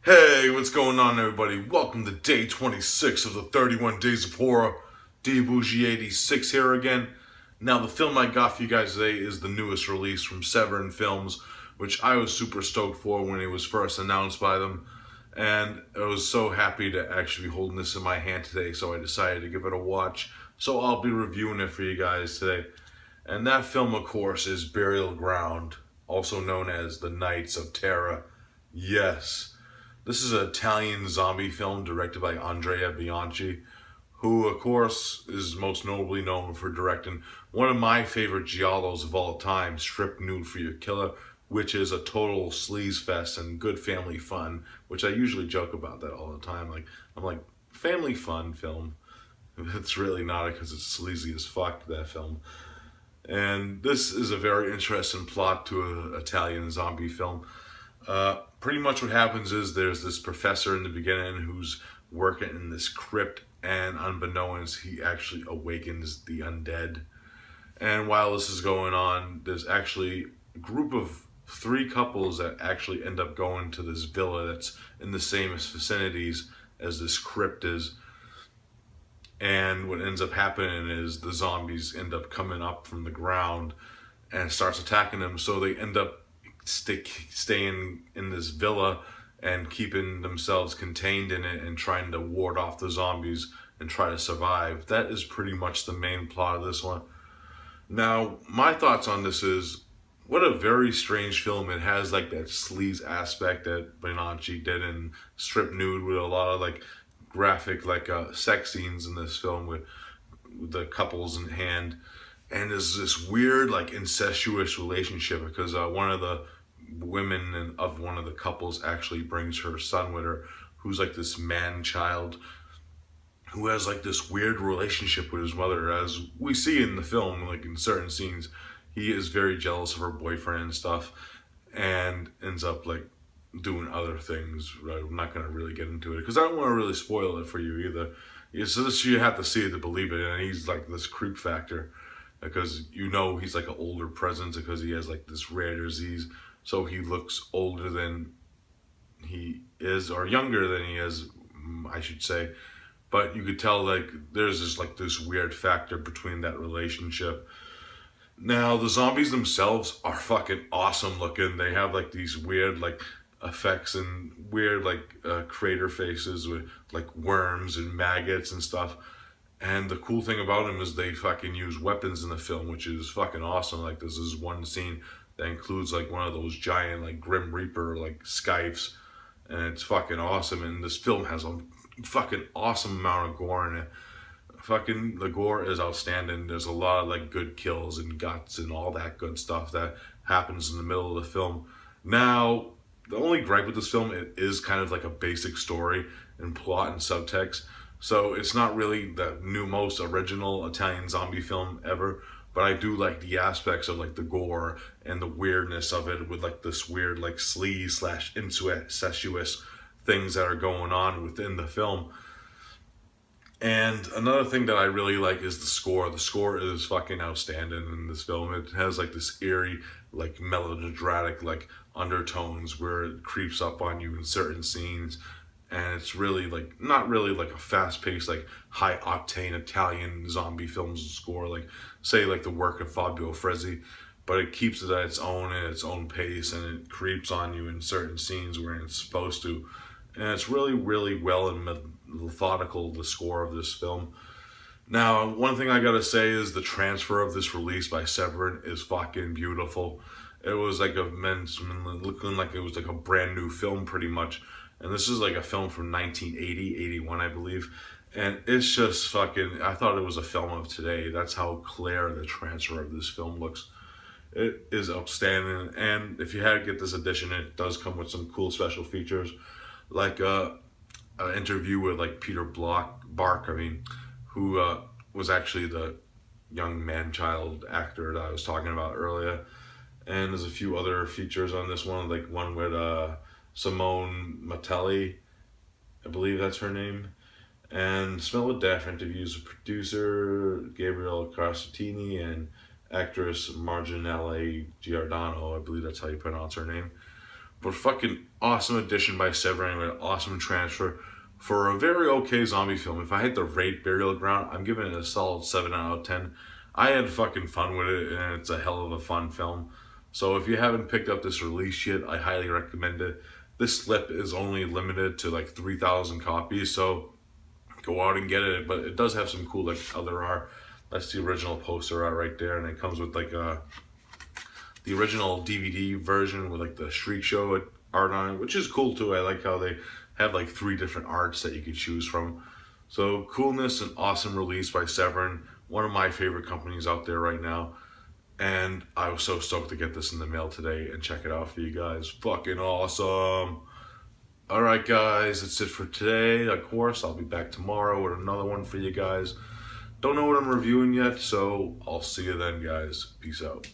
Hey, what's going on, everybody? Welcome to day 26 of the 31 Days of Horror. D Bougie 86 here again. Now, the film I got for you guys today is the newest release from Severin Films, which I was super stoked for when it was first announced by them. And I was so happy to actually be holding this in my hand today, so I decided to give it a watch. So I'll be reviewing it for you guys today. And that film, of course, is Burial Ground, also known as The Nights of Terror. Yes. This is an Italian zombie film directed by Andrea Bianchi, who, of course, is most notably known for directing one of my favorite giallos of all time, Strip Nude for Your Killer, which is a total sleaze fest and good family fun, which I usually joke about that all the time. I'm like, family fun film. It's really not, because it's sleazy as fuck, that film. And this is a very interesting plot to an Italian zombie film. Pretty much what happens is there's this professor in the beginning who's working in this crypt, and unbeknownst, he actually awakens the undead. And while this is going on, there's actually a group of 3 couples that actually end up going to this villa that's in the same vicinities as this crypt is. And what ends up happening is the zombies end up coming up from the ground and starts attacking them, so they end up staying in this villa and keeping themselves contained in it and trying to ward off the zombies and try to survive. That is pretty much the main plot of this one. Now, my thoughts on this is, what a very strange film. It has like that sleaze aspect that Bianchi did in Strip Nude, with a lot of like graphic sex scenes in this film with the couples in hand. And there's this weird incestuous relationship, because one of the women of one of the couples actually brings her son with her, who's like this man child who has like this weird relationship with his mother. As we see in the film, like in certain scenes, he is very jealous of her boyfriend and stuff, and ends up like doing other things. I'm not going to really get into it because I don't want to really spoil it for you either. So this, you have to see it to believe it. And he's like this creep factor, because he's like an older presence, because he has like this rare disease, so he looks older than he is, or younger than he is, I should say. But you could tell like there's this weird factor between that relationship. Now, the zombies themselves are fucking awesome looking. They have like these weird effects and weird crater faces with like worms and maggots and stuff. And the cool thing about them is they fucking use weapons in the film, which is fucking awesome. Like, this is one scene that includes like one of those giant like Grim Reaper like scythes, and it's fucking awesome. And this film has a fucking awesome amount of gore in it. Fucking the gore is outstanding. There's a lot of like good kills and guts and all that good stuff that happens in the middle of the film. Now, the only gripe with this film, it is kind of like a basic story and plot and subtext. So it's not really the most original Italian zombie film ever, but I do like the aspects of like the gore and the weirdness of it, with like this weird like sleaze / incestuous things that are going on within the film. And another thing that I really like is the score. The score is fucking outstanding in this film. It has like this eerie, like melodramatic like undertones where it creeps up on you in certain scenes. And it's really like, not really like a fast-paced, like high-octane Italian zombie films score, like say like the work of Fabio Frezzi, but it keeps it at its own pace, and it creeps on you in certain scenes where it's supposed to. And it's really, really well and methodical, the score of this film. Now, one thing I gotta say is the transfer of this release by Severin is fucking beautiful. It was like looking like it was like a brand new film pretty much. And this is like a film from 1980, 81, I believe. And it's just fucking, I thought it was a film of today. That's how clear the transfer of this film looks. It is outstanding. And if you had to get this edition, it does come with some cool special features. Like an interview with like Peter Bark, who was actually the young man-child actor that I was talking about earlier. And there's a few other features on this one, like one with Simone Mattelli, I believe that's her name. And Smell of Death interviews the producer Gabriele Carsitini and actress Marginelle Giordano, I believe that's how you pronounce her name. But fucking awesome addition by Severin, an awesome transfer for a very okay zombie film. If I had to rate Burial Ground, I'm giving it a solid 7 out of 10. I had fucking fun with it, and it's a hell of a fun film. So if you haven't picked up this release yet, I highly recommend it. This slip is only limited to like 3,000 copies, so go out and get it. But it does have some cool like other art. That's the original poster art right there, and it comes with like the original DVD version with like the Shriek Show art on it, which is cool too. I like how they have like 3 different arts that you could choose from. So coolness and awesome release by Severin, one of my favorite companies out there right now. And I was so stoked to get this in the mail today and check it out for you guys. Fucking awesome. Alright guys, that's it for today. Of course, I'll be back tomorrow with another one for you guys. Don't know what I'm reviewing yet, so I'll see you then guys. Peace out.